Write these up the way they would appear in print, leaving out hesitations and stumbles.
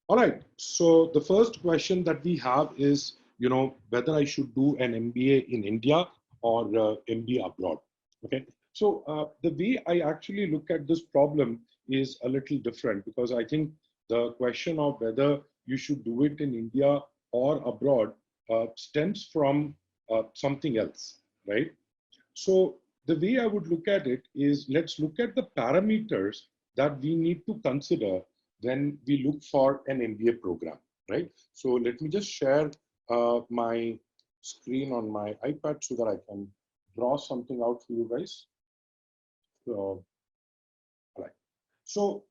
All right. So the first question that we have is, whether I should do an MBA in India or MBA abroad. Okay. So the way I actually look at this problem is a little different, because I think the question of whether you should do it in India or abroad stems from something else, right? So the way I would look at it is, let's look at the parameters that we need to consider when we look for an MBA program, right? So let me just share my screen on my iPad so that I can draw something out for you guys. So, all right. So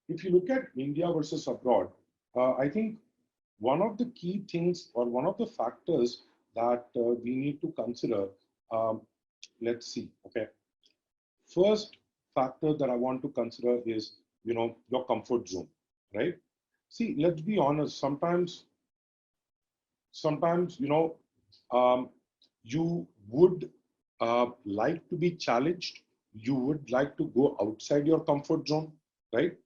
if you look at India versus abroad, I think one of the key things, or one of the factors that we need to consider, um, let's see, okay. First factor that I want to consider is, your comfort zone, right? See, let's be honest. Sometimes, um, you would like to be challenged. You would like to go outside your comfort zone, right?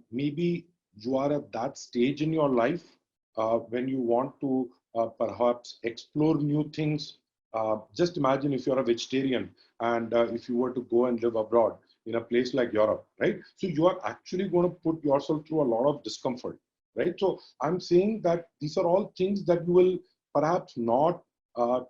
Maybe you are at that stage in your life when you want to perhaps explore new things. Just imagine if you're a vegetarian and if you were to go and live abroad in a place like Europe, right? So you are actually going to put yourself through a lot of discomfort, right? So I'm saying that these are all things that you will perhaps not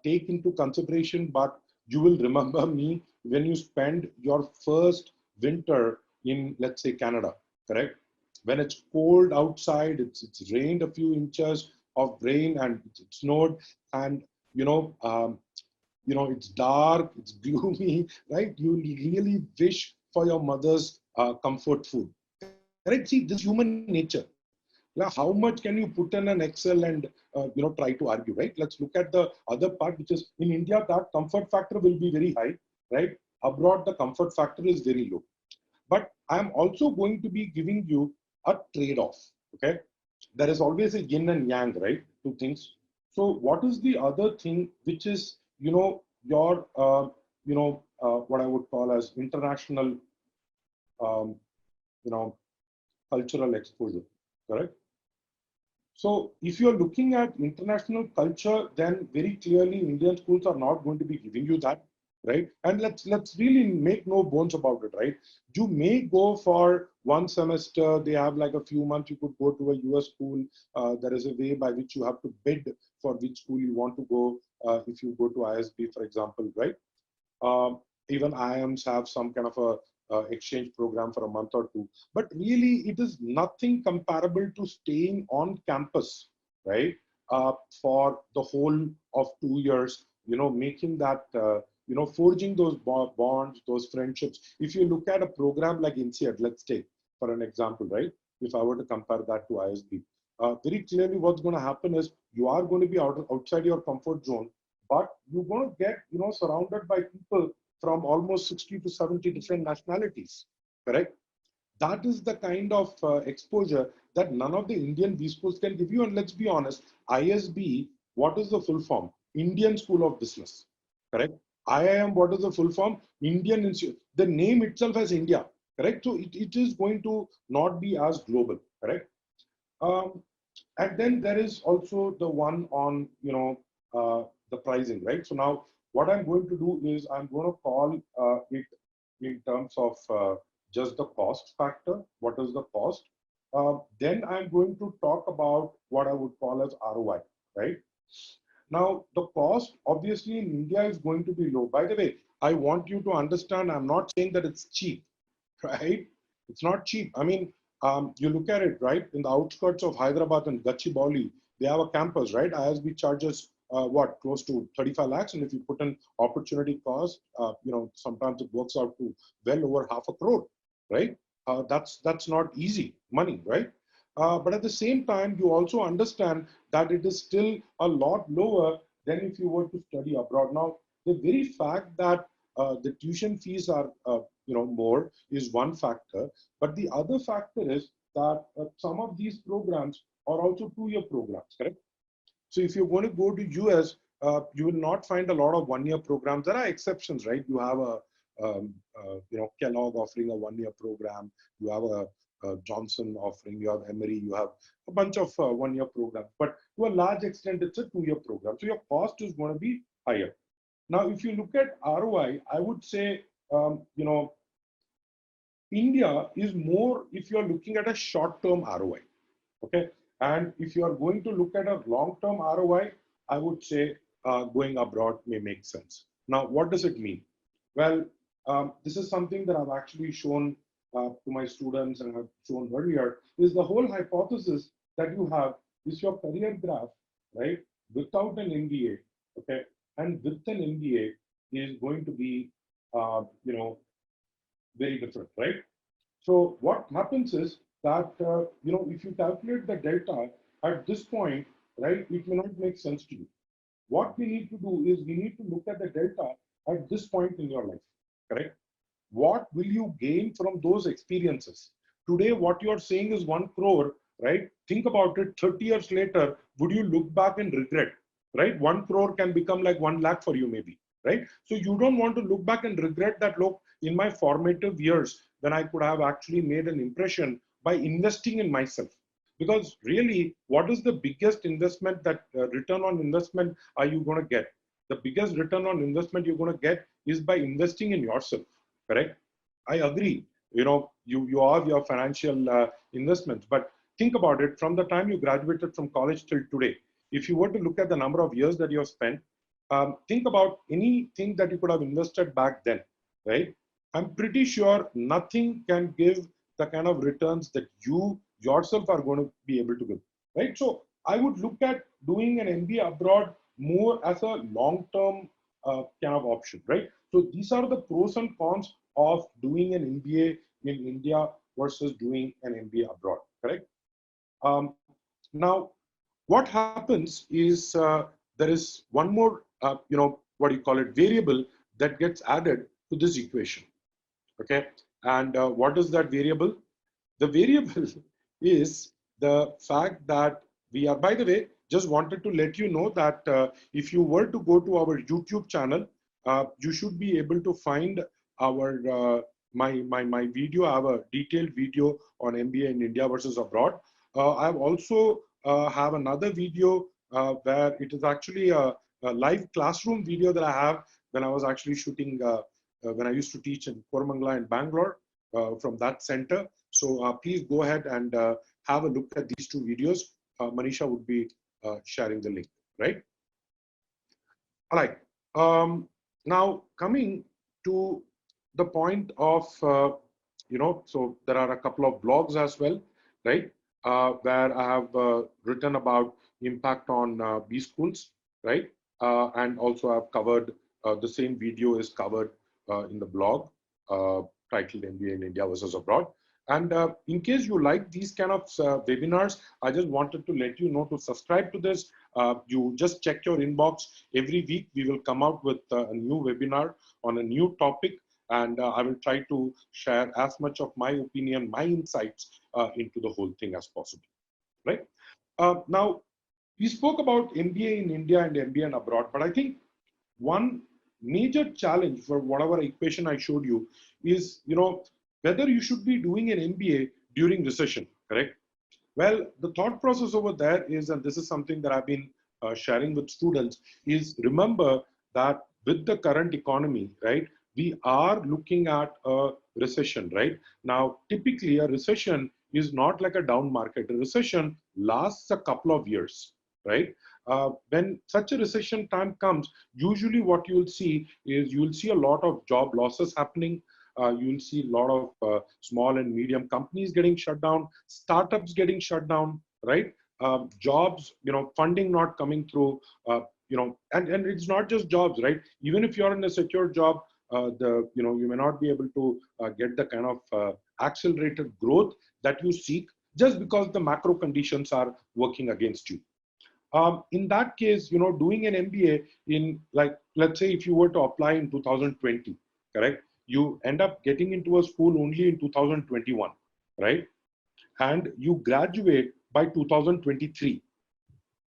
take into consideration, but you will remember me when you spend your first winter in, let's say, Canada, correct? When it's cold outside, it's rained a few inches of rain and it snowed, and it's dark, it's gloomy, right? You really wish for your mother's comfort food, correct? See, this is human nature. Yeah, how much can you put in an Excel and try to argue, right? Let's look at the other part, which is in India, that comfort factor will be very high, right? Abroad, the comfort factor is very low. But I'm also going to be giving you a trade-off, okay? There is always a yin and yang, right? Two things. So what is the other thing, which is, your, what I would call as international, um, you know, cultural exposure, correct? So if you're looking at international culture, then very clearly Indian schools are not going to be giving you that, right? And let's really make no bones about it, right? You may go for one semester. They have like a few months. You could go to a US school. There is a way by which you have to bid for which school you want to go. If you go to ISB, for example, right? Even IIMs have some kind of a exchange program for a month or two. But really, it is nothing comparable to staying on campus, right? For the whole of 2 years, making that, forging those bonds, those friendships. If you look at a program like INSEAD, let's take for an example, right? If I were to compare that to ISB, very clearly what's going to happen is you are going to be outside your comfort zone, but you're going to get, surrounded by people from almost 60 to 70 different nationalities, correct? That is the kind of exposure that none of the Indian B schools can give you. And let's be honest, ISB, what is the full form? Indian School of Business, correct? IIM, what is the full form? Indian Institute. The name itself has India, correct? So it is going to not be as global, correct? Um, and then there is also the one on, the pricing, right? So now what I'm going to do is I'm going to call it in terms of just the cost factor. What is the cost? Then I'm going to talk about what I would call as ROI, right? Now, the cost obviously in India is going to be low. By the way, I want you to understand, I'm not saying that it's cheap, right? It's not cheap. I mean, you look at it, right? In the outskirts of Hyderabad and Gachibowli, they have a campus, right? ISB charges what, close to 35 lakhs. And if you put an opportunity cost, sometimes it works out to well over half a crore, right? That's not easy money, right? But at the same time, you also understand that it is still a lot lower than if you were to study abroad. Now, the very fact that the tuition fees are more is one factor, but the other factor is that some of these programs are also 2-year programs, correct? So if you're going to go to US, you will not find a lot of 1-year programs. There are exceptions, right? You have a Kellogg offering a 1-year program. You have a Johnson offering, you have Emory, you have a bunch of 1-year programs, but to a large extent, it's a 2-year program. So your cost is going to be higher. Now, if you look at ROI, I would say, India is more if you're looking at a short-term ROI, okay? And if you are going to look at a long-term ROI, I would say going abroad may make sense. Now, what does it mean? Well, this is something that I've actually shown to my students and have shown earlier, is the whole hypothesis that you have is your career graph, right? Without an MBA, okay? And with an MBA is going to be, very different, right? So what happens is that, if you calculate the delta at this point, right, it may not make sense to you. What we need to do is we need to look at the delta at this point in your life, correct? What will you gain from those experiences? Today, what you're saying is 1 crore, right? Think about it, 30 years later, would you look back and regret, right? 1 crore can become like 1 lakh for you maybe, right? So you don't want to look back and regret that, look, in my formative years, then I could have actually made an impression by investing in myself. Because really, what is the biggest investment that return on investment are you going to get? The biggest return on investment you're going to get is by investing in yourself, correct? I agree, you have your financial investments, but think about it, from the time you graduated from college till today, if you were to look at the number of years that you have spent, think about anything that you could have invested back then, right? I'm pretty sure nothing can give the kind of returns that you yourself are going to be able to give, right? So I would look at doing an MBA abroad more as a long-term kind of option, right? So these are the pros and cons of doing an MBA in India versus doing an MBA abroad, correct? Now, what happens is there is one more, what do you call it, variable that gets added to this equation. Okay, and what is that variable? The variable is the fact that we are, by the way, just wanted to let you know that if you were to go to our YouTube channel, you should be able to find our my video. I have a detailed video on MBA in India versus abroad. I also have another video where it is actually a live classroom video that I have when I was actually shooting when I used to teach in Koramangala in Bangalore from that center. So please go ahead and have a look at these 2 videos. Manisha would be sharing the link, right? All right. Now coming to the point of, so there are a couple of blogs as well, right? Where I have written about impact on B schools, right? And also I've covered, the same video is covered in the blog titled MBA in India versus abroad. And in case you like these kind of webinars, I just wanted to let you know to subscribe to this. You just check your inbox. Every week we will come out with a new webinar on a new topic, and I will try to share as much of my opinion, my insights into the whole thing as possible, right? Now, we spoke about MBA in India and MBA and abroad, but I think one major challenge for whatever equation I showed you is, whether you should be doing an MBA during recession, correct? Well, the thought process over there is, and this is something that I've been sharing with students, is remember that with the current economy, right, we are looking at a recession, right? Now, typically a recession is not like a down market. A recession lasts a couple of years, right? When such a recession time comes, usually what you'll see is you'll see a lot of job losses happening. You'll see a lot of small and medium companies getting shut down, startups getting shut down, right? Jobs, funding not coming through, and it's not just jobs, right? Even if you're in a secure job, you may not be able to get the kind of accelerated growth that you seek just because the macro conditions are working against you. In that case, doing an MBA in, like, let's say if you were to apply in 2020, correct? You end up getting into a school only in 2021, right? And you graduate by 2023,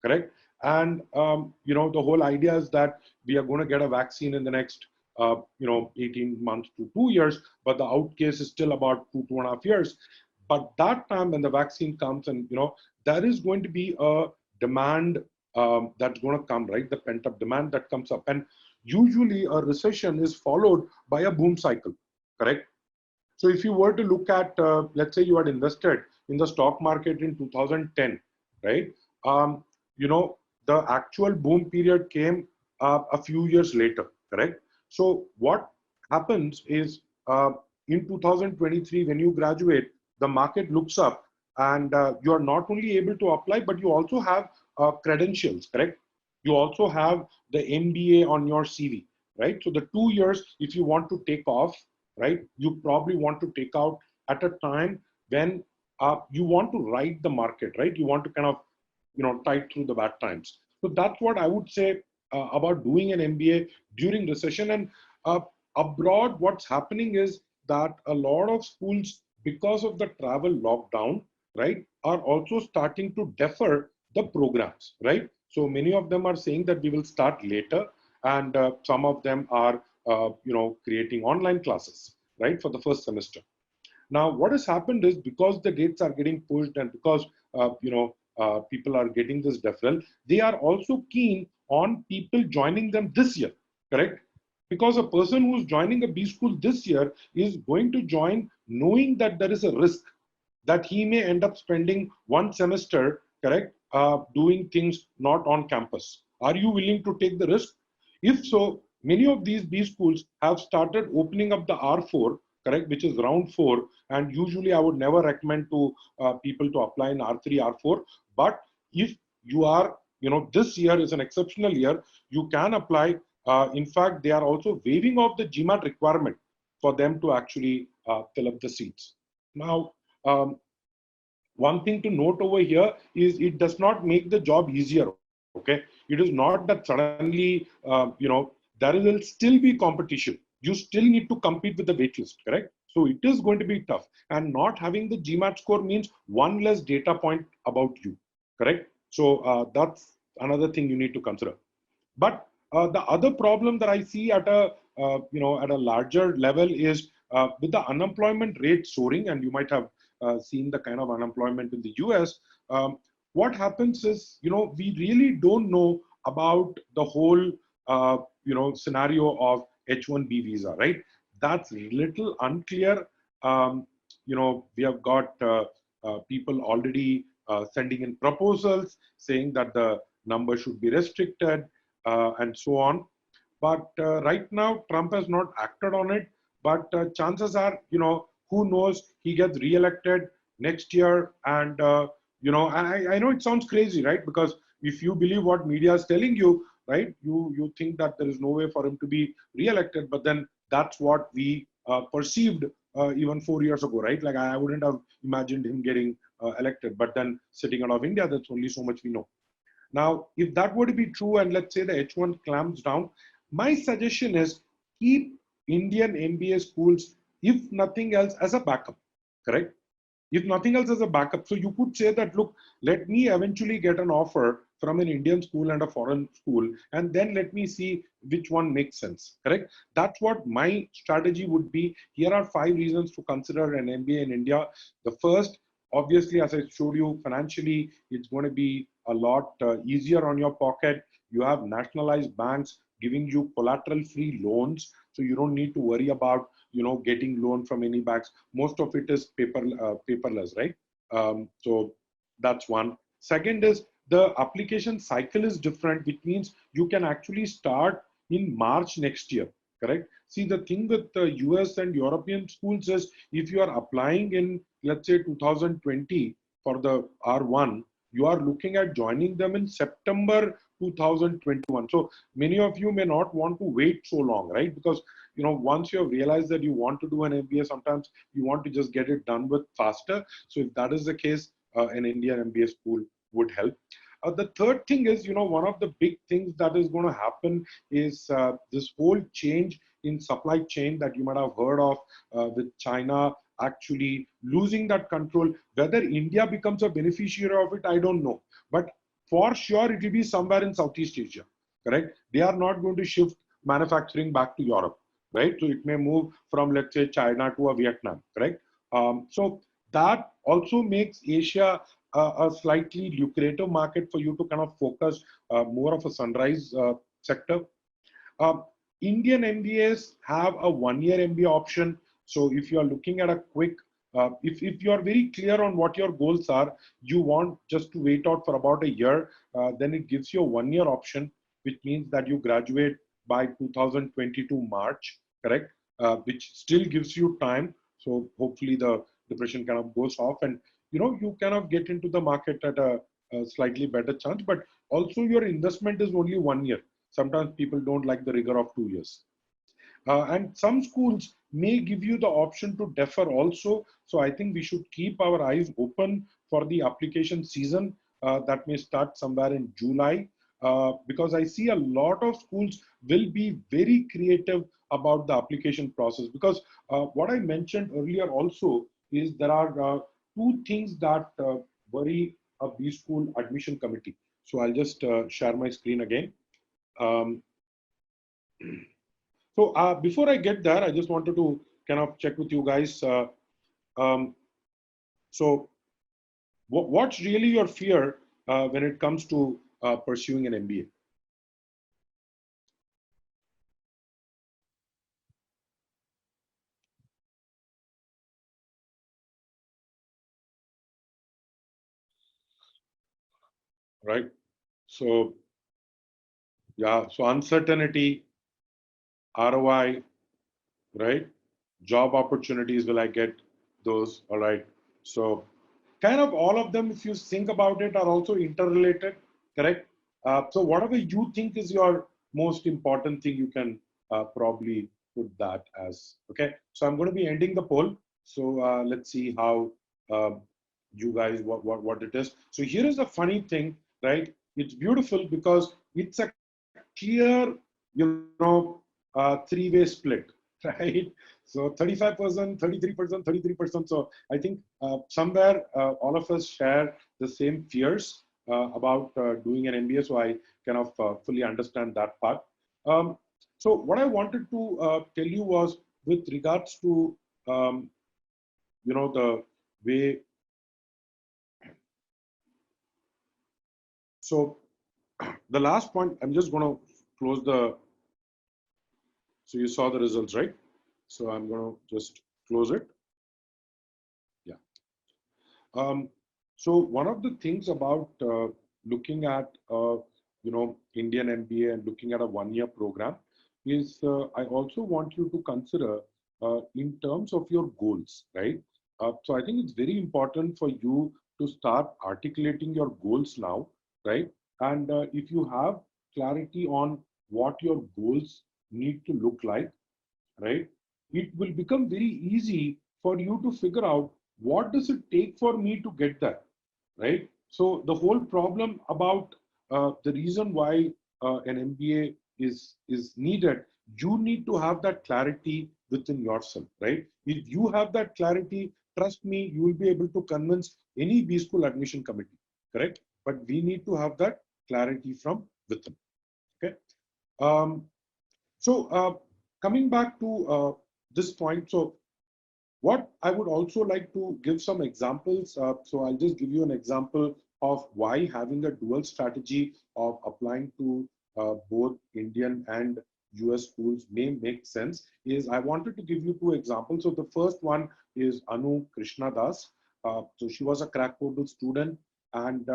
correct? And, the whole idea is that we are going to get a vaccine in the next, 18 months to 2 years, but the out case is still about 2.5 years. But that time when the vaccine comes and, there is going to be a demand that's going to come, right? The pent up demand that comes up. And usually a recession is followed by a boom cycle, correct? So if you were to look at, let's say you had invested in the stock market in 2010, right? You know, the actual boom period came a few years later, correct? So what happens is in 2023, when you graduate, the market looks up and you are not only able to apply, but you also have credentials, correct? You also have the MBA on your CV, right? So the 2 years, if you want to take off, right, you probably want to take out at a time when you want to ride the market, right? You want to kind of, tide through the bad times. So that's what I would say about doing an MBA during recession. And abroad, what's happening is that a lot of schools, because of the travel lockdown, right, are also starting to defer the programs, right? So many of them are saying that we will start later, and some of them are, creating online classes, right, for the first semester. Now, what has happened is because the dates are getting pushed and because people are getting this deferral, they are also keen on people joining them this year, correct? Because a person who's joining a B school this year is going to join knowing that there is a risk that he may end up spending one semester, correct, doing things not on campus. Are you willing to take the risk? If so, many of these B schools have started opening up the R4, correct, which is round 4. And usually I would never recommend to people to apply in R3, R4. But if you are, this year is an exceptional year, you can apply. In fact, they are also waiving off the GMAT requirement for them to actually fill up the seats. Now, one thing to note over here is it does not make the job easier. Okay, it is not that suddenly there will still be competition. You still need to compete with the waitlist, correct? So it is going to be tough, and not having the GMAT score means one less data point about you, correct? So that's another thing you need to consider. But the other problem that I see at a at a larger level is with the unemployment rate soaring, and you might have seen the kind of unemployment in the US. What happens is, we really don't know about the whole, scenario of H-1B visa, right? That's a little unclear. We have got people already sending in proposals saying that the number should be restricted and so on. But right now, Trump has not acted on it. But chances are, who knows, he gets re-elected next year. And, I know it sounds crazy, right? Because if you believe what media is telling you, right, you think that there is no way for him to be re-elected. But then that's what we perceived even 4 years ago, right? Like I wouldn't have imagined him getting elected. But then sitting out of India, that's only so much we know. Now, if that were to be true, and let's say the H1 clamps down, my suggestion is keep Indian MBA schools, if nothing else, as a backup, correct? If nothing else as a backup. So you could say that, look, let me eventually get an offer from an Indian school and a foreign school, and then let me see which one makes sense, correct? That's what my strategy would be. Here are 5 reasons to consider an MBA in India. The first, obviously, as I showed you, financially, it's going to be a lot easier on your pocket. You have nationalized banks giving you collateral-free loans, so you don't need to worry about getting loan from any banks. Most of it is paperless, right? So that's one. Second is the application cycle is different, which means you can actually start in March next year, correct? See, the thing with the US and European schools is if you are applying in, let's say, 2020 for the R1, you are looking at joining them in September 2021. So many of you may not want to wait so long, right? Because once you have realized that you want to do an MBA, sometimes you want to just get it done with faster. So if that is the case, an Indian MBA school would help. The third thing is, one of the big things that is going to happen is this whole change in supply chain that you might have heard of with China actually losing that control. Whether India becomes a beneficiary of it, I don't know. But for sure, it will be somewhere in Southeast Asia, correct? They are not going to shift manufacturing back to Europe, right? So it may move from, let's say, China to a Vietnam, correct? So that also makes Asia a slightly lucrative market for you to kind of focus more of a sunrise sector. Uh, Indian MBAs have a 1-year MBA option. So if you are looking at a quick, if you are very clear on what your goals are, you want just to wait out for about a year, then it gives you a 1-year option, which means that you graduate by 2022 March, correct? Which still gives you time. So hopefully the depression kind of goes off, and you kind of get into the market at a slightly better chance. But also your investment is only 1 year. Sometimes people don't like the rigor of 2 years. And some schools may give you the option to defer also. So I think we should keep our eyes open for the application season that may start somewhere in July. Because I see a lot of schools will be very creative about the application process. Because what I mentioned earlier also is there are two things that worry a B school admission committee. So I'll just share my screen again. Um, so before I get there, I just wanted to kind of check with you guys. Um, so what's really your fear when it comes to pursuing an MBA? Right. So yeah, so uncertainty, ROI, right? Job opportunities, will I get those? All right. So kind of all of them, if you think about it, are also interrelated, correct? So whatever you think is your most important thing, you can probably put that as, okay? So I'm going to be ending the poll. So let's see how you guys, what it is. So here is a funny thing, right? It's beautiful because it's a clear, three-way split, right? So 35%, 33%, 33%. So I think somewhere all of us share the same fears about doing an MBA. So I kind of fully understand that part. So what I wanted to tell you was with regards to, the way. So the last point, I'm just going to close the, so you saw the results, right? So I'm going to just close it. Yeah. So one of the things about looking at, Indian MBA and looking at a 1-year program is I also want you to consider in terms of your goals, right? So I think it's very important for you to start articulating your goals now, right? And if you have clarity on what your goals need to look like, right, it will become very easy for you to figure out what does it take for me to get that, right? So the whole problem about the reason why an MBA is needed, you need to have that clarity within yourself, right? If you have that clarity, trust me, you will be able to convince any B school admission committee, correct? But we need to have that clarity from within. Okay. Um, so coming back to this point, so what I would also like to give some examples. So I'll just give you an example of why having a dual strategy of applying to both Indian and US schools may make sense is I wanted to give you two examples. So the first one is Anu Krishnadas. So she was a CrackVerbal student, and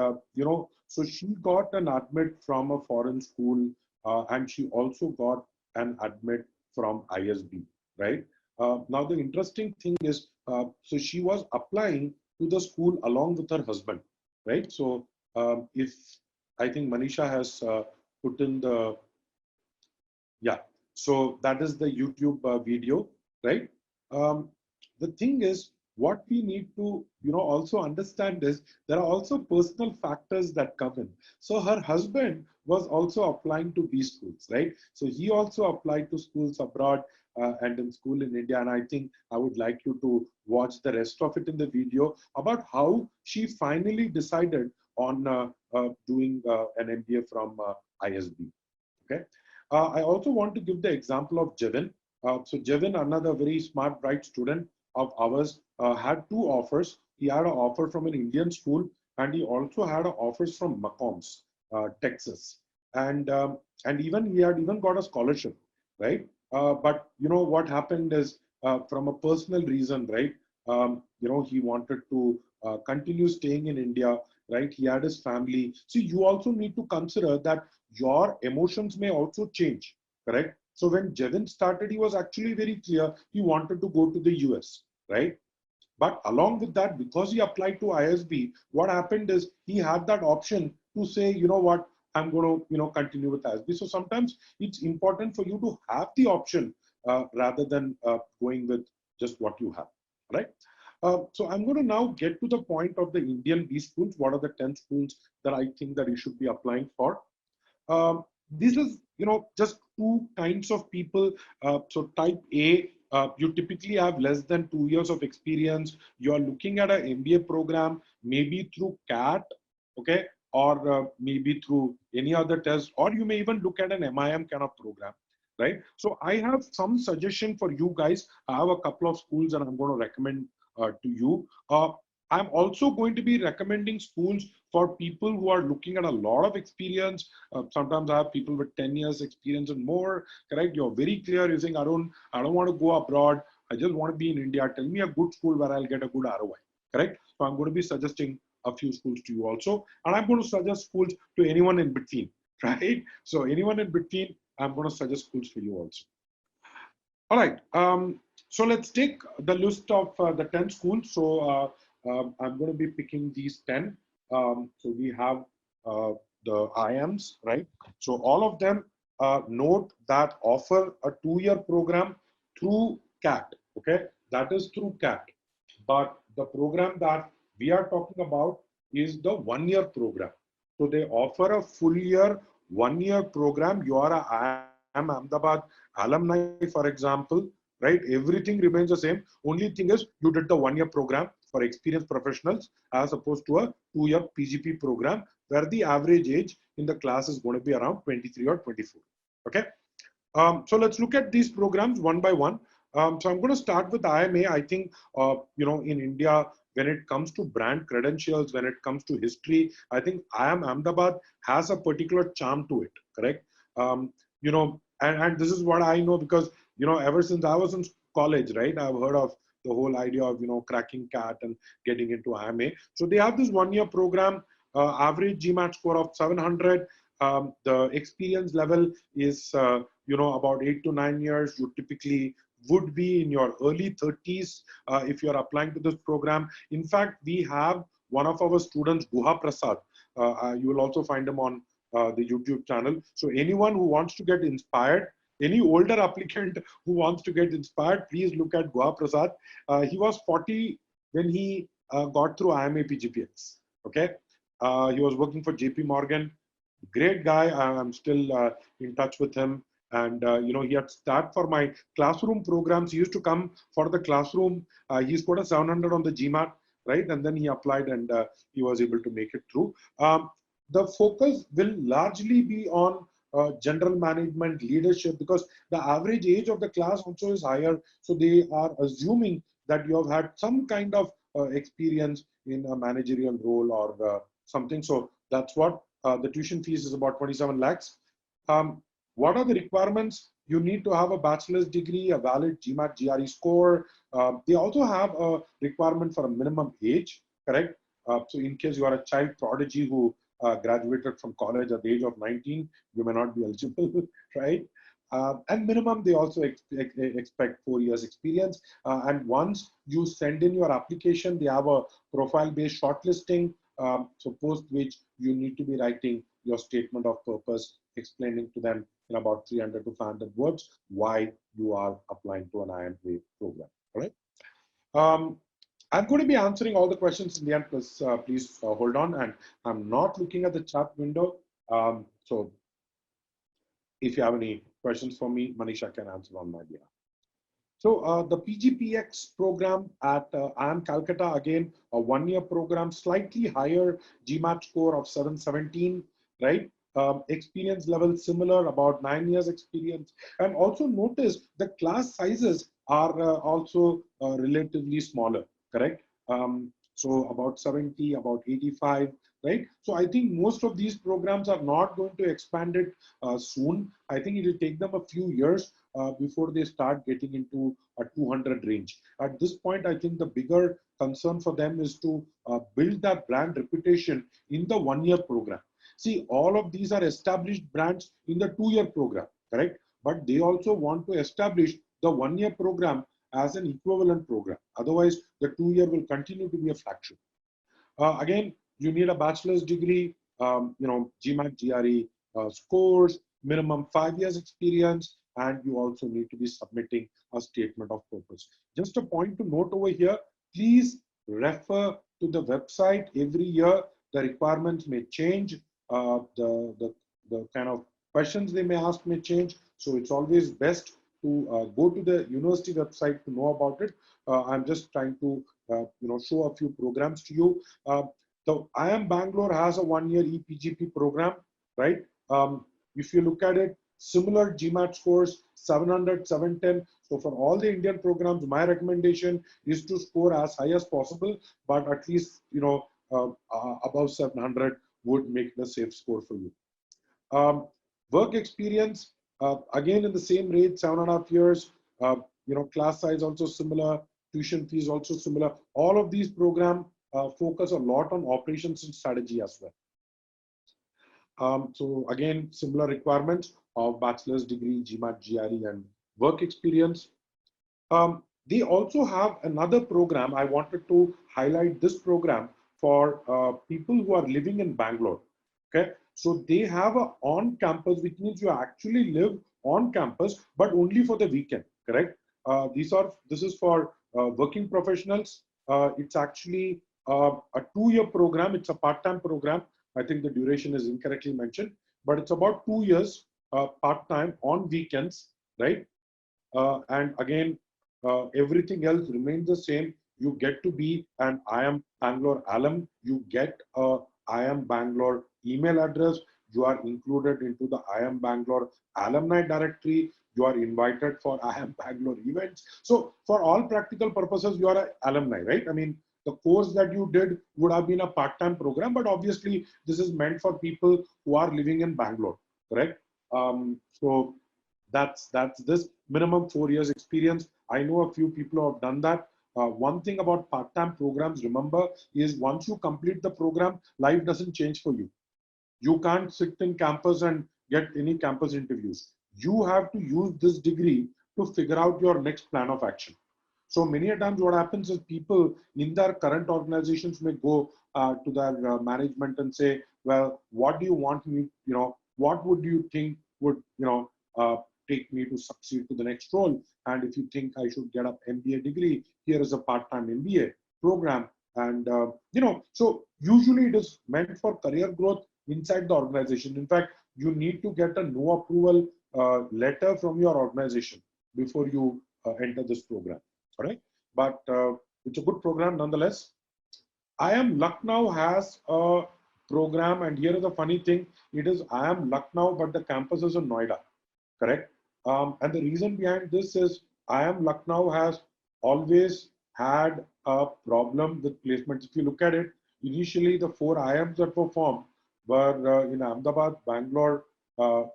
so she got an admit from a foreign school, and she also got an admit from ISB, right? Now, the interesting thing is, so she was applying to the school along with her husband, right? So, if I think Manisha has put in the, yeah, so that is the YouTube video, right? The thing is, what we need to, also understand is there are also personal factors that come in. So her husband was also applying to B schools, right? So he also applied to schools abroad and in school in India. And I think I would like you to watch the rest of it in the video about how she finally decided on doing an MBA from ISB. Okay. I also want to give the example of Jevin. So Jevin, another very smart, bright student of ours, had two offers. he had an offer from an Indian school, and he also had offers from Macomb, Texas, and even he had even got a scholarship, right? But you know what happened is from a personal reason, right? You know, he wanted to continue staying in India, right? He had his family. See, you also need to consider that your emotions may also change, correct? So when Jevin started, he was actually very clear he wanted to go to the US, right? But along with that, because he applied to ISB, what happened is he had that option to say, you know what, I'm going to, you know, continue with ISB. So sometimes it's important for you to have the option rather than going with just what you have, right? So I'm going to now get to the point of the Indian B schools. What are the 10 schools that I think that you should be applying for? This is, you know, just two kinds of people. So type A, you typically have less than 2 years of experience. You are looking at an MBA program, maybe through CAT, okay, or maybe through any other test, or you may even look at an MIM kind of program, right? So I have some suggestion for you guys. I have a couple of schools that I'm going to recommend to you. I'm also going to be recommending schools for people who are looking at a lot of experience. Sometimes I have people with 10 years experience and more, correct? You're very clear. You're saying, Arun, I don't want to go abroad. I just want to be in India. Tell me a good school where I'll get a good ROI, correct? So I'm going to be suggesting a few schools to you also. And I'm going to suggest schools to anyone in between, right? So anyone in between, I'm going to suggest schools for you also. All right. So let's take the list of the 10 schools. So I'm going to be picking these 10. So we have the IIMs, right? So all of them note that offer a 2-year program through CAT, okay? That is through CAT. But the program that we are talking about is the 1-year program. So they offer a full year, 1-year program. You are a IIM Ahmedabad alumni, for example, right? Everything remains the same. Only thing is you did the 1-year program for experienced professionals as opposed to a 2-year PGP program where the average age in the class is going to be around 23 or 24. Okay. So let's look at these programs one by one. So I'm going to start with IIM-A. I think, you know, in India, when it comes to brand credentials, when it comes to history, I think IIM Ahmedabad has a particular charm to it, correct? You know, and this is what I know because, you know, ever since I was in college, right, I've heard of the whole idea of, you know, cracking CAT and getting into IIM-A. So they have this 1-year program, average GMAT score of 700. The experience level is, you know, about 8 to 9 years. You typically would be in your early 30s if you're applying to this program. In fact, we have one of our students, Guha Prasad. You will also find him on the YouTube channel. So anyone who wants to get inspired, any older applicant who wants to get inspired, please look at Guha Prasad. He was 40 when he got through IIM PGPX. Okay, he was working for JP Morgan. Great guy. I'm still in touch with him. And, you know, he had started for my classroom programs. He used to come for the classroom. He scored a 700 on the GMAT, right? And then he applied and he was able to make it through. The focus will largely be on general management leadership because the average age of the class also is higher. So they are assuming that you have had some kind of experience in a managerial role or something. So that's what the tuition fees is about 27 lakhs. What are the requirements? You need to have a bachelor's degree, a valid GMAT GRE score. They also have a requirement for a minimum age, correct? So in case you are a child prodigy who graduated from college at the age of 19, you may not be eligible, right? And minimum, they also expect 4 years experience. And once you send in your application, they have a profile-based shortlisting. So post which you need to be writing your statement of purpose, explaining to them in about 300 to 500 words why you are applying to an IIM program. All right. I'm going to be answering all the questions in the end. Please hold on. And I'm not looking at the chat window. So if you have any questions for me, Manisha can answer on my behalf. So the PGPX program at IIM Calcutta, again, a 1-year program, slightly higher GMAT score of 717, right? Experience level similar, about 9 years experience. And also notice the class sizes are also relatively smaller, correct? So about 70, about 85, right? So I think most of these programs are not going to expand it soon. I think it will take them a few years before they start getting into a 200 range. At this point, I think the bigger concern for them is to build that brand reputation in the one-year program. See, all of these are established brands in the two-year program, correct? But they also want to establish the one-year program as an equivalent program. Otherwise, the two-year will continue to be a flagship. Again, you need a bachelor's degree, GMAT, GRE scores, minimum 5 years experience, and you also need to be submitting a statement of purpose. Just a point to note over here, please refer to the website every year. The requirements may change, the kind of questions they may ask may change. So it's always best to go to the university website to know about it. I'm just trying to show a few programs to you. The IIM Bangalore has a one-year EPGP program, right? If you look at it, similar GMAT scores, 700, 710. So for all the Indian programs, my recommendation is to score as high as possible, but at least above 700 would make the safe score for you. Work experience, again in the same rate, 7.5 years. Class size also similar, tuition fees also similar. All of these programs focus a lot on operations and strategy as well. So again, similar requirements of bachelor's degree, GMAT, GRE, and work experience. They also have another program. I wanted to highlight this program for people who are living in Bangalore. Okay, so they have a on-campus, which means you actually live on campus, but only for the weekend. Correct? This is for working professionals. It's actually a 2-year program. It's a part-time program. I think the duration is incorrectly mentioned, but it's about 2 years part-time on weekends, right? And again, everything else remains the same. You get to be an IIM Bangalore alum. You get a IIM Bangalore email address. You are included into the IIM Bangalore alumni directory. You are invited for IIM Bangalore events. So for all practical purposes, you are an alumni, right? I mean, the course that you did would have been a part-time program, but obviously this is meant for people who are living in Bangalore, correct? So that's this minimum 4 years experience. I know a few people who have done that. One thing about part-time programs, remember, is once you complete the program, life doesn't change for you. You can't sit in campus and get any campus interviews. You have to use this degree to figure out your next plan of action. So many a times what happens is people in their current organizations may go to their management and say, well, what do you want me, what would you think would, take me to succeed to the next role? And if you think I should get an MBA degree, here is a part-time MBA program. And, so usually it is meant for career growth inside the organization. In fact, you need to get a no approval letter from your organization before you enter this program. All right, but it's a good program nonetheless. IIM Lucknow has a program, and here is the funny thing: it is IIM Lucknow, but the campus is in Noida, correct? And the reason behind this is IIM Lucknow has always had a problem with placements. If you look at it, initially the 4 IIMs that were formed were in Ahmedabad, Bangalore,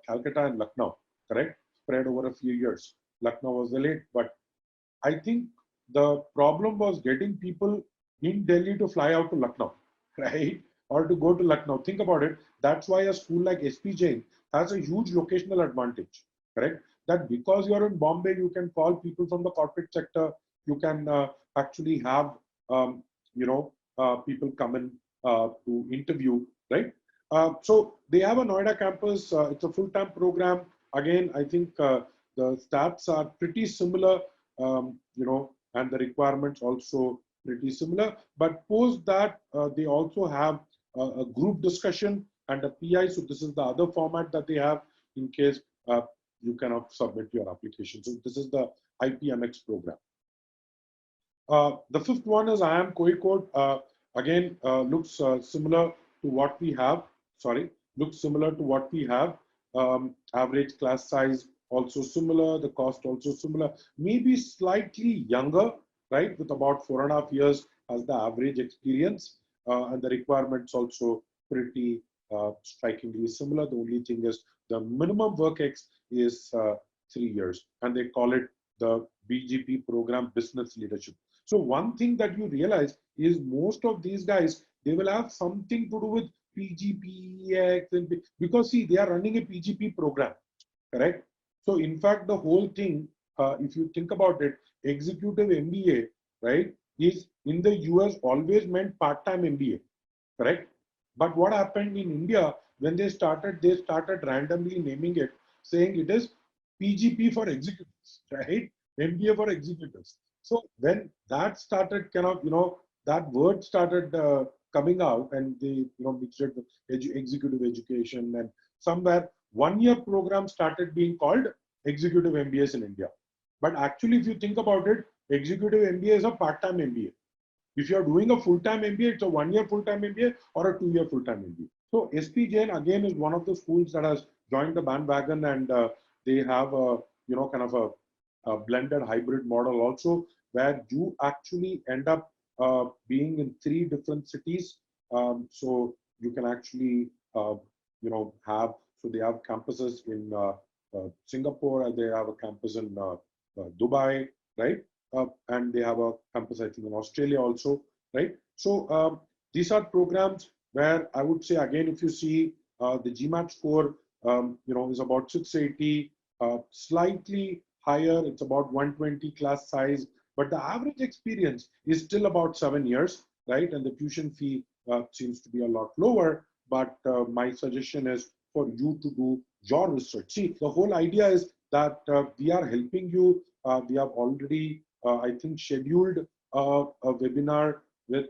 Calcutta, and Lucknow, correct? Spread over a few years. Lucknow was the late, but I think the problem was getting people in Delhi to fly out to Lucknow, right? Or to go to Lucknow. Think about it. That's why a school like SP Jain has a huge locational advantage, correct? That because you're in Bombay, you can call people from the corporate sector. You can actually have, people come in to interview, right? So they have a Noida campus. It's a full-time program. Again, I think the stats are pretty similar. And the requirements also pretty similar. But post that, they also have a group discussion and a PI. So this is the other format that they have in case you cannot submit your application. So this is the IPMX program. The fifth one is IIM Kozhikode. Again, looks similar to what we have. Looks similar to what we have. Average class size also similar, the cost also similar, maybe slightly younger, right, with about 4.5 years has the average experience, and the requirements also pretty strikingly similar. The only thing is the minimum work ex is 3 years, and they call it the BGP program, business leadership. So one thing that you realize is most of these guys, they will have something to do with PGPX, and because see, they are running a PGP program, correct? So in fact, the whole thing, if you think about it, executive MBA, right, is in the US always meant part-time MBA, correct? But what happened in India when they started randomly naming it, saying it is PGP for executives, right? MBA for executives. So when that started kind of, that word started coming out, and they, mixed it with executive education, and somewhere 1 year program started being called executive MBAs in India. But actually, if you think about it, executive MBA is a part-time MBA. If you're doing a full-time MBA, it's a 1 year full-time MBA or a 2 year full-time MBA. So SP Jain again is one of the schools that has joined the bandwagon, and they have a, kind of a blended hybrid model also, where you actually end up being in 3 different cities. So you can actually, have, so they have campuses in Singapore, and they have a campus in Dubai, right? And they have a campus, I think, in Australia also, right? So these are programs where I would say, again, if you see the GMAT score, is about 680, slightly higher, it's about 120 class size, but the average experience is still about 7 years, right? And the tuition fee seems to be a lot lower, but my suggestion is for you to do your research. See, the whole idea is that we are helping you. We have already, I think, scheduled a webinar with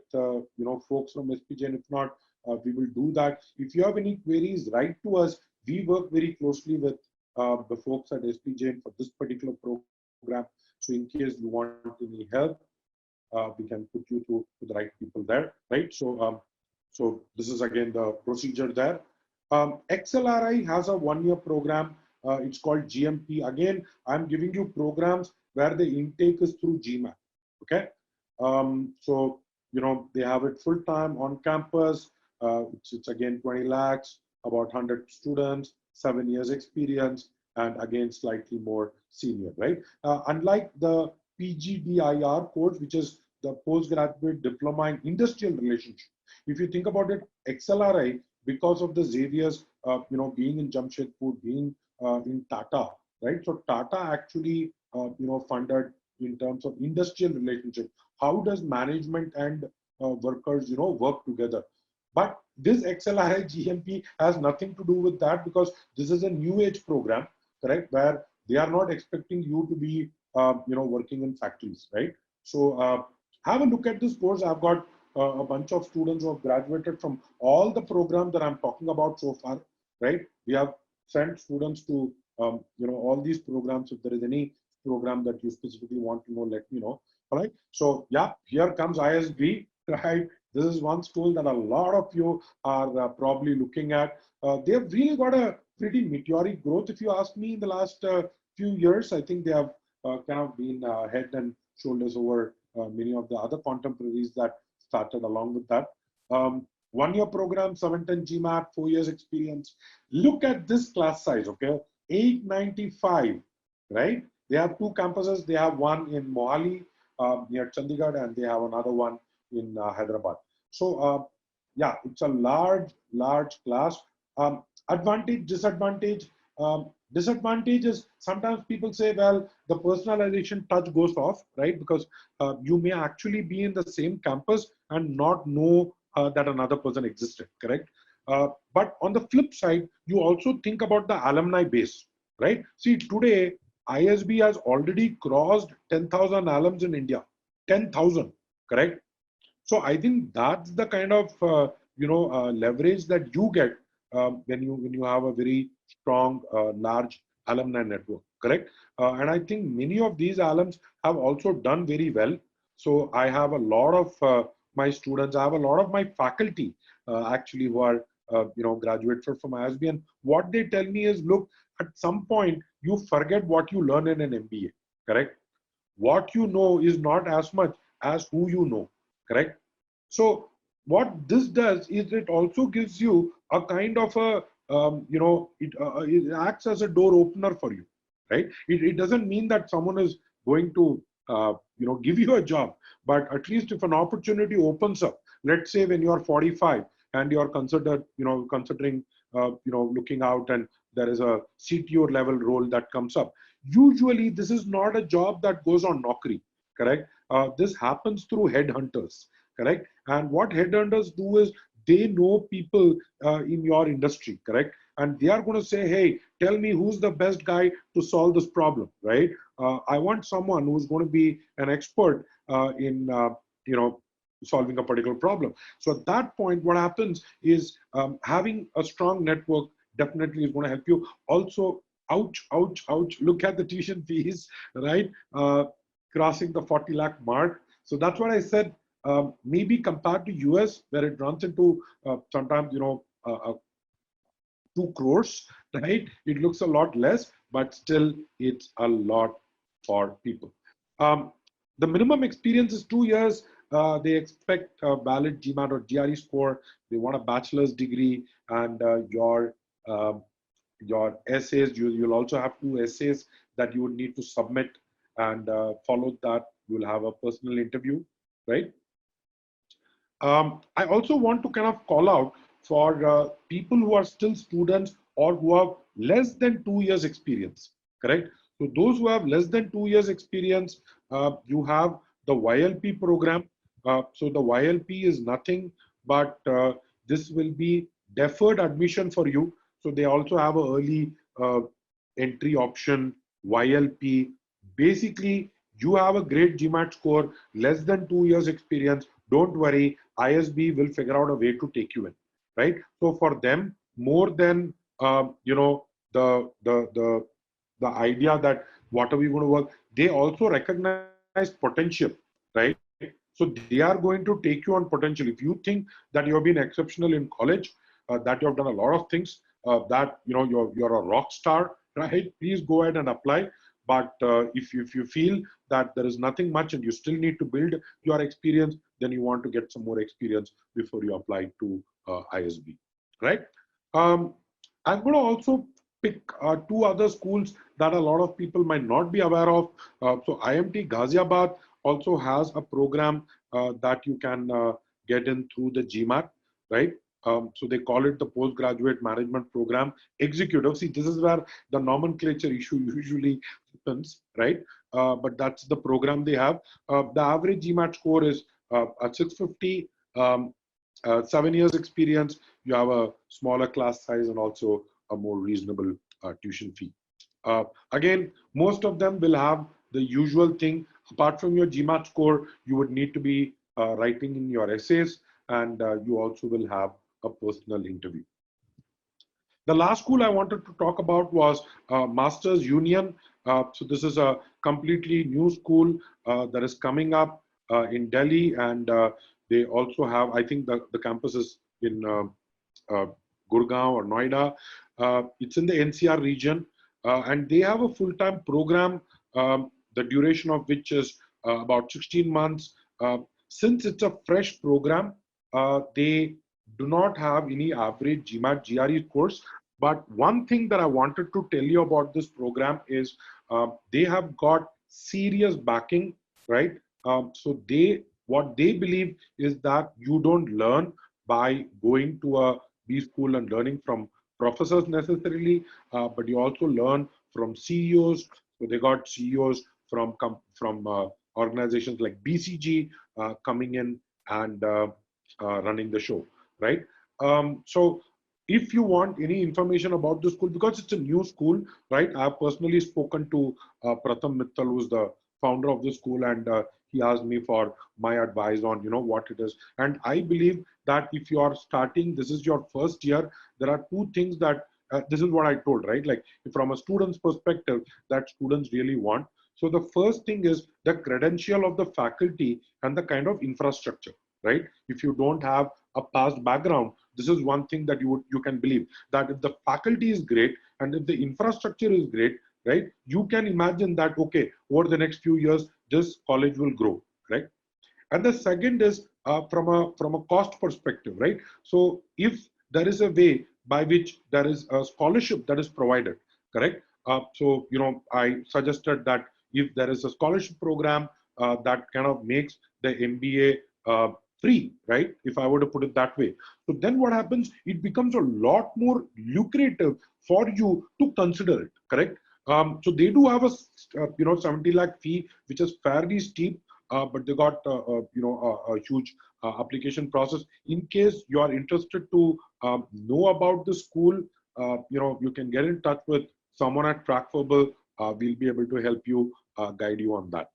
folks from SPJ, and if not, we will do that. If you have any queries, write to us. We work very closely with the folks at SPJ for this particular program. So in case you want any help, we can put you to the right people there, right? So, so this is again the procedure there. XLRI has a 1 year program. It's called GMP. Again, I'm giving you programs where the intake is through GMAT. Okay. So, they have it full time on campus. It's again 20 lakhs, about 100 students, 7 years experience, and again, slightly more senior, right? Unlike the PGDIR course, which is the postgraduate diploma in industrial relationship. If you think about it, XLRI, because of the Xavier's, being in Jamshedpur, being in Tata, right? So Tata actually, funded in terms of industrial relationship. How does management and workers, work together? But this XLRI GMP has nothing to do with that, because this is a new age program, correct? Where they are not expecting you to be, working in factories, right? So have a look at this course. I've got a bunch of students who have graduated from all the programs that I'm talking about so far, right? We have sent students to, all these programs. If there is any program that you specifically want to know, let me know. All right. So yeah, here comes ISB, right? This is one school that a lot of you are probably looking at. They've really got a pretty meteoric growth, if you ask me, in the last few years. I think they have kind of been head and shoulders over many of the other contemporaries that started along with that. 1 year program, 710 GMAT, 4 years experience. Look at this class size, okay? 895, right? They have 2 campuses. They have one in Mohali near Chandigarh, and they have another one in Hyderabad. So yeah, it's a large class. Advantage, disadvantage. Disadvantage is sometimes people say, well, the personalization touch goes off, right? Because you may actually be in the same campus and not know that another person existed, correct? But on the flip side, you also think about the alumni base, right? See, today, ISB has already crossed 10,000 alums in India, 10,000, correct? So I think that's the kind of leverage that you get when you have a very strong, large alumni network, correct? And I think many of these alums have also done very well. So I have a lot of my students, I have a lot of my faculty actually who are graduated from ISB, and what they tell me is, look, at some point you forget what you learn in an MBA, correct? What you know is not as much as who you know, correct? So what this does is it also gives you a kind of a, it acts as a door opener for you, right? It doesn't mean that someone is going to, give you a job, but at least if an opportunity opens up, let's say when you are 45 and you're considering, looking out, and there is a CTO level role that comes up. Usually this is not a job that goes on Naukri, correct? This happens through headhunters, correct? And what headhunters do is they know people in your industry, correct? And they are going to say, hey, tell me who's the best guy to solve this problem, right? I want someone who's going to be an expert in, solving a particular problem. So at that point, what happens is having a strong network definitely is going to help you. Also, ouch, ouch, ouch, look at the tuition fees, right? Crossing the 40 lakh mark. So that's what I said. Maybe compared to US, where it runs into sometimes 2 crores, right? It looks a lot less, but still it's a lot for people. The minimum experience is 2 years. They expect a valid GMAT or GRE score. They want a bachelor's degree, and your essays. You'll also have 2 essays that you would need to submit, and follow that you'll have a personal interview, right? I also want to kind of call out for people who are still students or who have less than 2 years experience, correct? So those who have less than 2 years experience, you have the YLP program. So the YLP is nothing but this will be deferred admission for you. So they also have an early entry option, YLP. Basically, you have a great GMAT score, less than 2 years experience. Don't worry, ISB will figure out a way to take you in, right? So for them, more than the idea that what are we going to work, they also recognize potential, right? So they are going to take you on potential. If you think that you have been exceptional in college, that you have done a lot of things, that you're a rock star, right? Please go ahead and apply. But if you feel that there is nothing much and you still need to build your experience, then you want to get some more experience before you apply to ISB, right? I'm going to also pick 2 other schools that a lot of people might not be aware of. So IMT Ghaziabad also has a program that you can get in through the GMAT, right? So they call it the Postgraduate Management Program Executive. See, this is where the nomenclature issue usually happens, right? But that's the program they have. The average GMAT score is at 650, 7 years experience. You have a smaller class size and also a more reasonable tuition fee. Again, most of them will have the usual thing. Apart from your GMAT score, you would need to be writing in your essays, and you also will have a personal interview. The last school I wanted to talk about was Masters Union. So this is a completely new school that is coming up in Delhi, and they also have, I think the campus is in Gurgaon or Noida. It's in the NCR region, and they have a full-time program, the duration of which is about 16 months. Since it's a fresh program, they do not have any average GMAT GRE course. But one thing that I wanted to tell you about this program is they have got serious backing, right? So what they believe is that you don't learn by going to a B school and learning from professors necessarily, but you also learn from CEOs. So they got CEOs from organizations like BCG coming in and running the show, right? So if you want any information about the school, because it's a new school, right? I've personally spoken to Pratham Mittal, who's the founder of the school, and he asked me for my advice on, what it is. And I believe that if you are starting, this is your first year, there are 2 things that, this is what I told, right? Like from a student's perspective, that students really want. So the first thing is the credential of the faculty and the kind of infrastructure, right? If you don't have a past background, this is one thing that you can believe, that if the faculty is great and if the infrastructure is great, right, you can imagine that, okay, over the next few years, this college will grow, right? And the second is from a cost perspective, right? So if there is a way by which there is a scholarship that is provided, correct? So I suggested that if there is a scholarship program that kind of makes the MBA free, right? If I were to put it that way, so then what happens? It becomes a lot more lucrative for you to consider it, correct? So they do have a 70 lakh fee, which is fairly steep, but they got a huge application process. In case you are interested to know about the school, you can get in touch with someone at CrackVerbal. We'll be able to help you, guide you on that.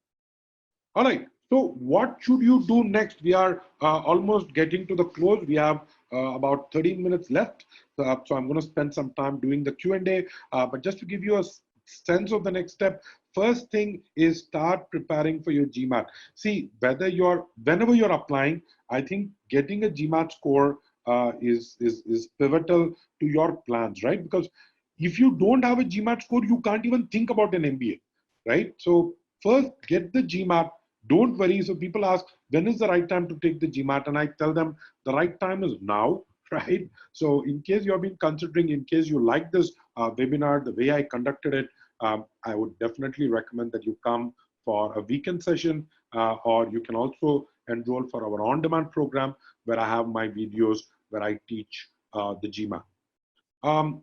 All right. So what should you do next? We are almost getting to the close. We have about 13 minutes left. So I'm going to spend some time doing the Q&A. But just to give you a sense of the next step, first thing is start preparing for your GMAT. See, whenever you're applying, I think getting a GMAT score is pivotal to your plans, right? Because if you don't have a GMAT score, you can't even think about an MBA, right? So first get the GMAT. Don't worry. So people ask, when is the right time to take the GMAT? And I tell them the right time is now, right? So in case you have been considering, in case you like this webinar, the way I conducted it, I would definitely recommend that you come for a weekend session, or you can also enroll for our on-demand program where I have my videos where I teach the GMAT.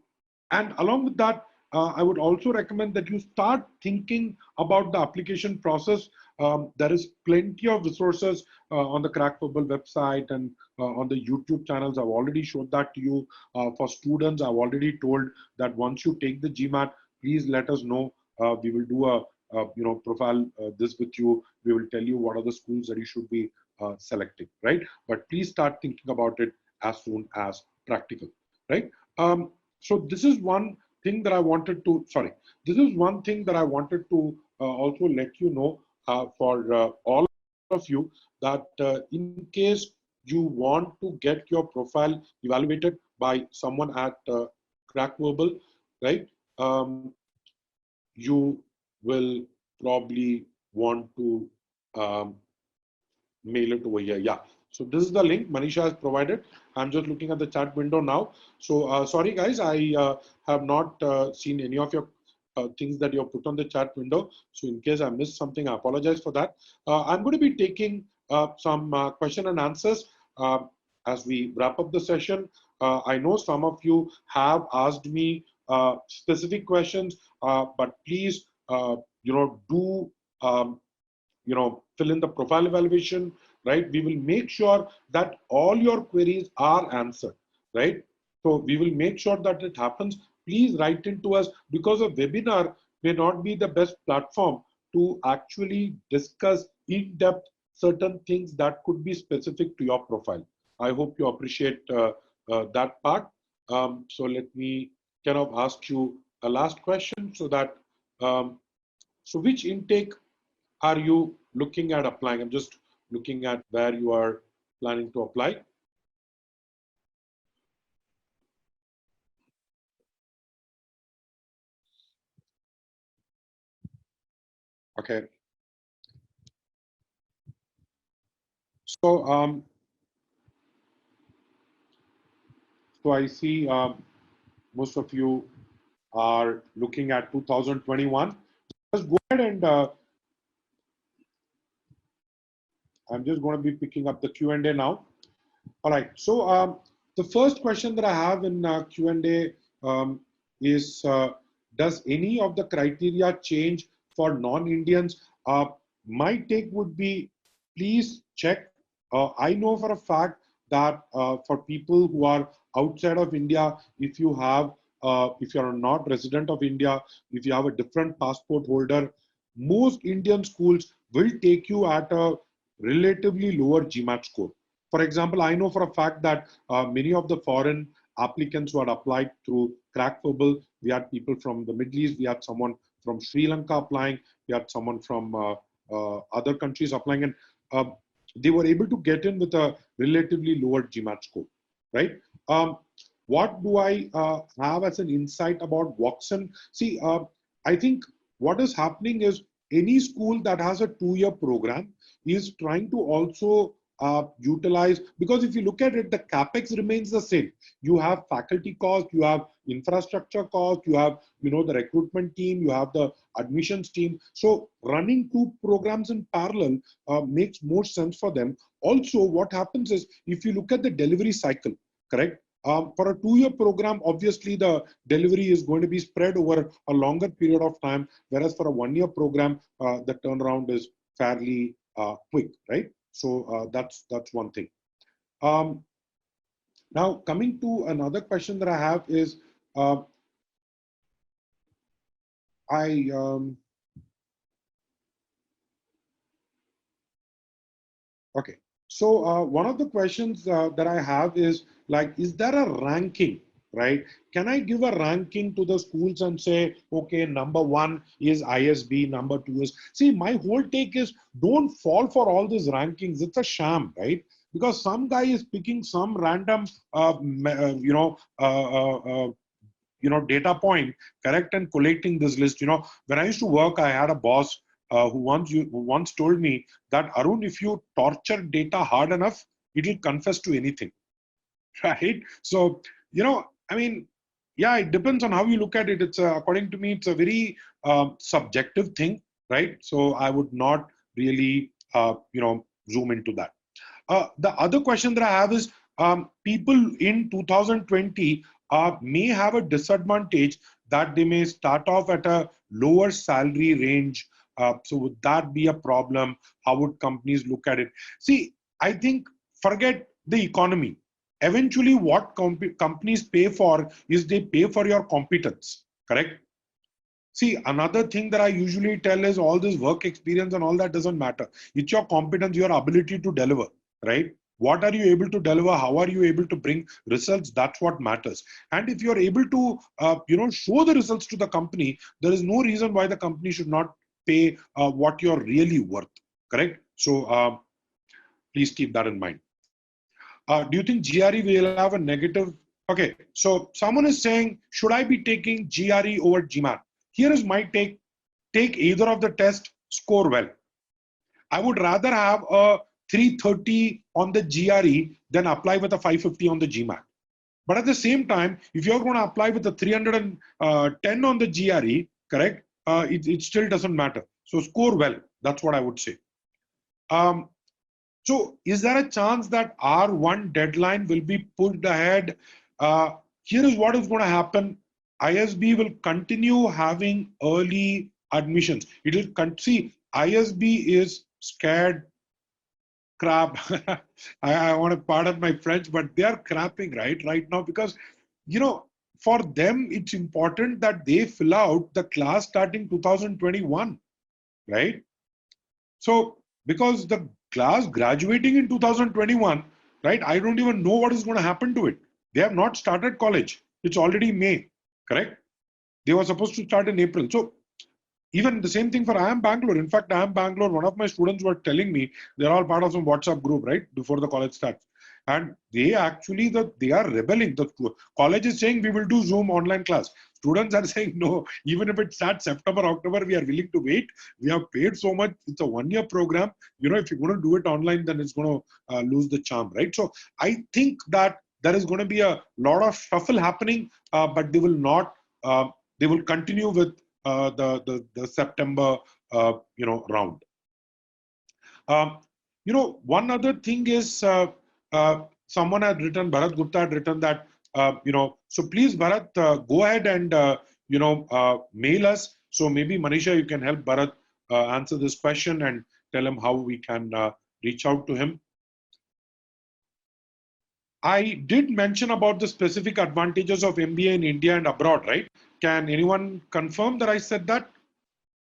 And along with that, I would also recommend that you start thinking about the application process. There is plenty of resources on the CrackVerbal website and on the YouTube channels. I've already showed that to you. For students, I've already told that once you take the GMAT, please let us know. We will do a profile this with you. We will tell you what are the schools that you should be selecting, right? But please start thinking about it as soon as practical, right? So this is one thing that I wanted to, also let you know for all of you that in case you want to get your profile evaluated by someone at CrackVerbal, right? You will probably want to mail it over here. Yeah. So this is the link Manisha has provided. I'm just looking at the chat window now. So sorry guys, I have not seen any of your things that you have put on the chat window. So in case I missed something, I apologize for that. I'm going to be taking some question and answers as we wrap up the session. I know some of you have asked me specific questions, but please, do fill in the profile evaluation, right? We will make sure that all your queries are answered, right? So we will make sure that it happens. Please write into us, because a webinar may not be the best platform to actually discuss in depth certain things that could be specific to your profile. I hope you appreciate that part. So let me kind of ask you a last question, so that so which intake are you looking at applying? I'm just looking at where you are planning to apply. Okay. So so I see most of you are looking at 2021. Just go ahead and I'm just going to be picking up the Q&A now. All right. So the first question that I have in Q&A is, does any of the criteria change for non-Indians? My take would be, please check. I know for a fact that for people who are outside of India, if you are not resident of India, if you have a different passport holder, most Indian schools will take you at a relatively lower GMAT score. For example, I know for a fact that many of the foreign applicants who had applied through CrackVerbal, we had people from the Middle East, we had someone from Sri Lanka applying, we had someone from other countries applying, and they were able to get in with a relatively lower GMAT score, right? What do I have as an insight about Watson? See, I think what is happening is any school that has a 2-year program, is trying to also utilize, because if you look at it, the capex remains the same. You have faculty cost, you have infrastructure cost, you have the recruitment team, you have the admissions team. So running two programs in parallel makes more sense for them. Also, what happens is, if you look at the delivery cycle, correct? For a 2-year program, obviously the delivery is going to be spread over a longer period of time, whereas for a 1-year program, the turnaround is fairly quick, right? So that's one thing. Now, coming to another question that I have is, okay. So one of the questions that I have is, like, is there a ranking, right? Can I give a ranking to the schools and say, okay, number 1 is ISB, number 2 is, see, my whole take is, don't fall for all these rankings. It's a sham, right? Because some guy is picking some random, data point, correct, and collating this list. When I used to work, I had a boss who once told me that, Arun, if you torture data hard enough, it will confess to anything, right? So, I mean, yeah, it depends on how you look at it. It's according to me, it's a very subjective thing, right? So I would not really, zoom into that. The other question that I have is, people in 2020 may have a disadvantage that they may start off at a lower salary range. So would that be a problem? How would companies look at it? See, I think, forget the economy. Eventually, what companies pay for is they pay for your competence, correct? See, another thing that I usually tell is, all this work experience and all that doesn't matter. It's your competence, your ability to deliver, right? What are you able to deliver? How are you able to bring results? That's what matters. And if you're able to, show the results to the company, there is no reason why the company should not pay what you're really worth, correct? So please keep that in mind. Do you think GRE will have a negative? Okay, so someone is saying, should I be taking GRE over GMAT? Here is my take. Take either of the tests, score well. I would rather have a 330 on the GRE than apply with a 550 on the GMAT. But at the same time, if you're going to apply with a 310 on the GRE, correct, it still doesn't matter. So score well. That's what I would say. So is there a chance that R1 deadline will be pushed ahead? Here is what is going to happen. ISB will continue having early admissions. It will see, ISB is scared crap. I want to pardon my French, but they are crapping right now, because for them it's important that they fill out the class starting 2021, right? So because the class graduating in 2021, right, I don't even know what is going to happen to it. They have not started college. It's already May, correct? They were supposed to start in April. So even the same thing for IIM Bangalore. In fact, IIM Bangalore, one of my students were telling me, they're all part of some WhatsApp group, right, before the college starts. And they actually, they are rebelling. The college is saying, we will do Zoom online class. Students are saying, no, even if it starts September, October, we are willing to wait. We have paid so much. It's a 1-year program. If you're going to do it online, then it's going to lose the charm, right? So I think that there is going to be a lot of shuffle happening, but they will not, they will continue with the September round. One other thing is, someone had written, Bharat Gupta had written that, so please, Bharat, go ahead and mail us. So maybe Manisha, you can help Bharat answer this question and tell him how we can reach out to him. I did mention about the specific advantages of MBA in India and abroad, right? Can anyone confirm that I said that?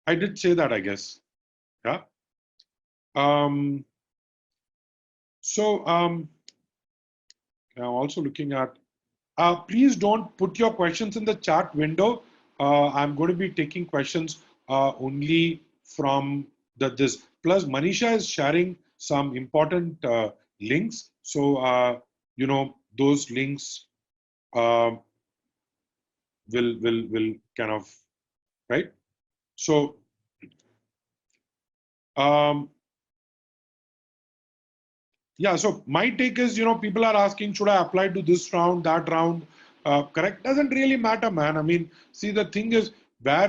I did say that, I guess. Yeah. So I'm also looking at, please don't put your questions in the chat window. I'm going to be taking questions only from this. Plus, Manisha is sharing some important links. So, those links will kind of, right? So, Yeah, so my take is, people are asking, should I apply to this round, that round? Correct? Doesn't really matter, man. I mean, see, the thing is,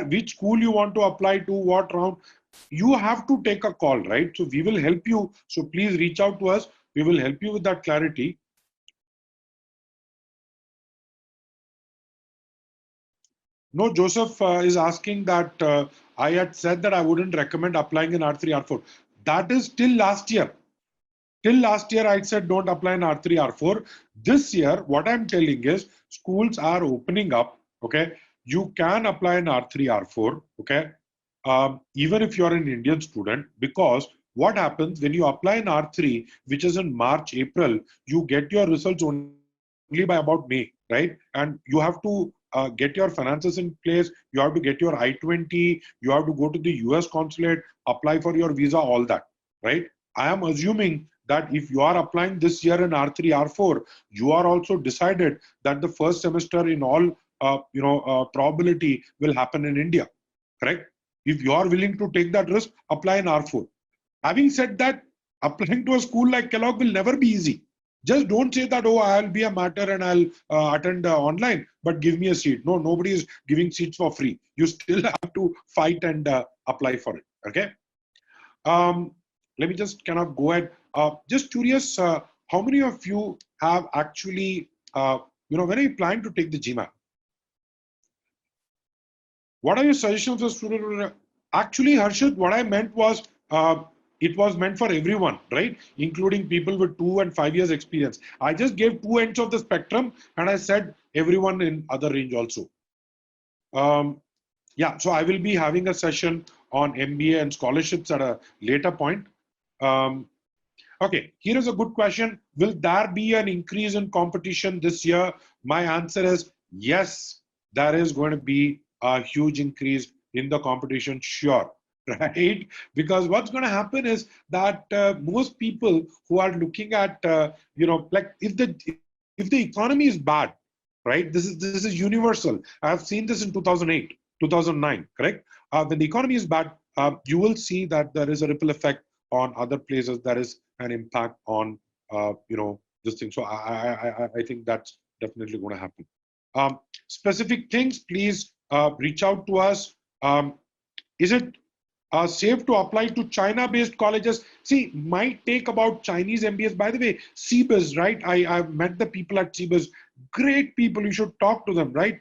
which school you want to apply to, what round, you have to take a call, right? So we will help you. So please reach out to us. We will help you with that clarity. No, Joseph is asking that I had said that I wouldn't recommend applying in R3, R4. That is till last year. Till last year, I said don't apply in R3, R4. This year, what I'm telling is schools are opening up. Okay, you can apply in R3, R4. Okay, even if you're an Indian student, because what happens when you apply in R3, which is in March, April, you get your results only by about May, right? And you have to get your finances in place. You have to get your I-20. You have to go to the US consulate, apply for your visa, all that, right? I am assuming that if you are applying this year in R3, R4, you are also decided that the first semester in all probability will happen in India, correct? If you are willing to take that risk, apply in R4. Having said that, applying to a school like Kellogg will never be easy. Just don't say that, oh, I'll be a martyr and I'll attend online, but give me a seat. No, nobody is giving seats for free. You still have to fight and apply for it. Okay. Let me just kind of go ahead. Just curious, how many of you have actually, when are you planning to take the GMAT? What are your suggestions for students? Actually, Harshit, what I meant was, it was meant for everyone, right? Including people with 2 and 5 years experience. I just gave 2 ends of the spectrum and I said everyone in other range also. Yeah, so I will be having a session on MBA and scholarships at a later point. Okay, here is a good question. Will there be an increase in competition this year? My answer is yes, there is going to be a huge increase in the competition, sure, right? Because what's going to happen is that most people who are looking at, like if the economy is bad, right? This is universal. I have seen this in 2008, 2009, correct? When the economy is bad, you will see that there is a ripple effect on other places. There is an impact on this thing. So I think that's definitely going to happen. Specific things, please reach out to us. Is it safe to apply to China-based colleges? See, my take about Chinese MBAs, by the way, CBIZ, right? I've met the people at CBIZ. Great people, you should talk to them, right?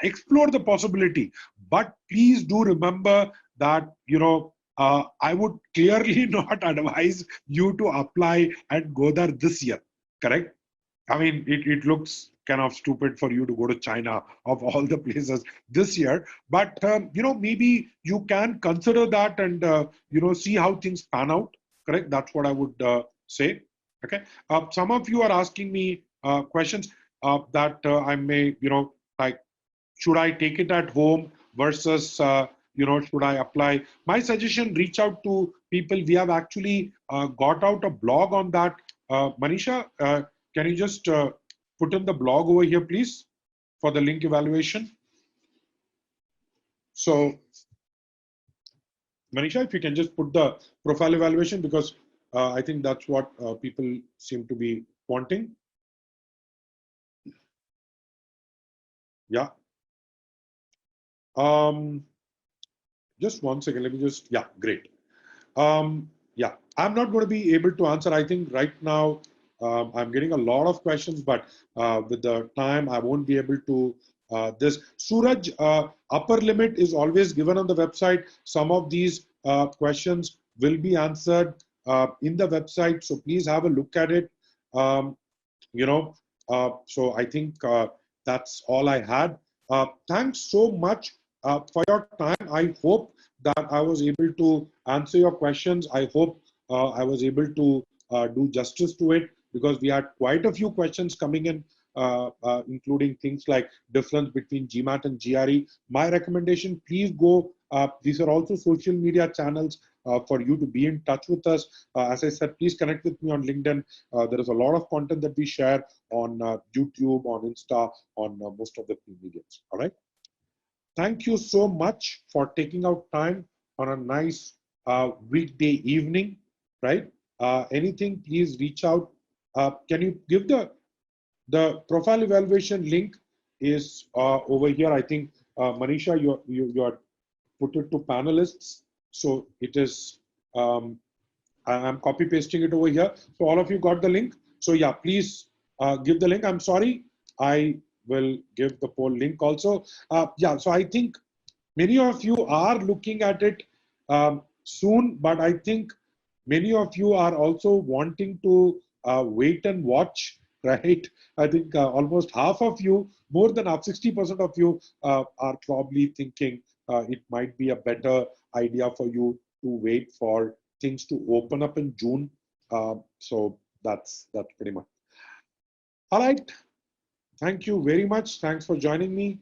Explore the possibility. But please do remember that, I would clearly not advise you to apply and go there this year, correct? I mean, it looks kind of stupid for you to go to China of all the places this year. But, maybe you can consider that and, see how things pan out. Correct? That's what I would say. Okay. Some of you are asking me questions that I may, like, should I take it at home versus, should I apply? My suggestion, reach out to people. We have actually got out a blog on that. Manisha, can you just put in the blog over here, please, for the link evaluation? So, Manisha, if you can just put the profile evaluation, because I think that's what people seem to be wanting. Yeah. Just one second. Let me just, yeah, great. Yeah, I'm not going to be able to answer. I think right now I'm getting a lot of questions, but with the time, I won't be able to this. Suraj, upper limit is always given on the website. Some of these questions will be answered in the website. So please have a look at it. So I think that's all I had. Thanks so much for your time. I hope that I was able to answer your questions. I hope I was able to do justice to it, because we had quite a few questions coming in, including things like difference between GMAT and GRE. My recommendation, please go. These are also social media channels for you to be in touch with us. As I said, please connect with me on LinkedIn. There is a lot of content that we share on YouTube, on Insta, on most of the mediums. All right. Thank you so much for taking out time on a nice weekday evening, right? anything, please reach out. Can you give the profile evaluation link is over here. I think Manisha, you are put it to panelists. So it is, I'm copy pasting it over here. So all of you got the link. So yeah, please give the link. I'm sorry, I will give the poll link also. Yeah, so I think many of you are looking at it soon, but I think many of you are also wanting to wait and watch, right? I think almost half of you, more than half, 60% of you are probably thinking it might be a better idea for you to wait for things to open up in June. So that's pretty much. All right. Thank you very much. Thanks for joining me.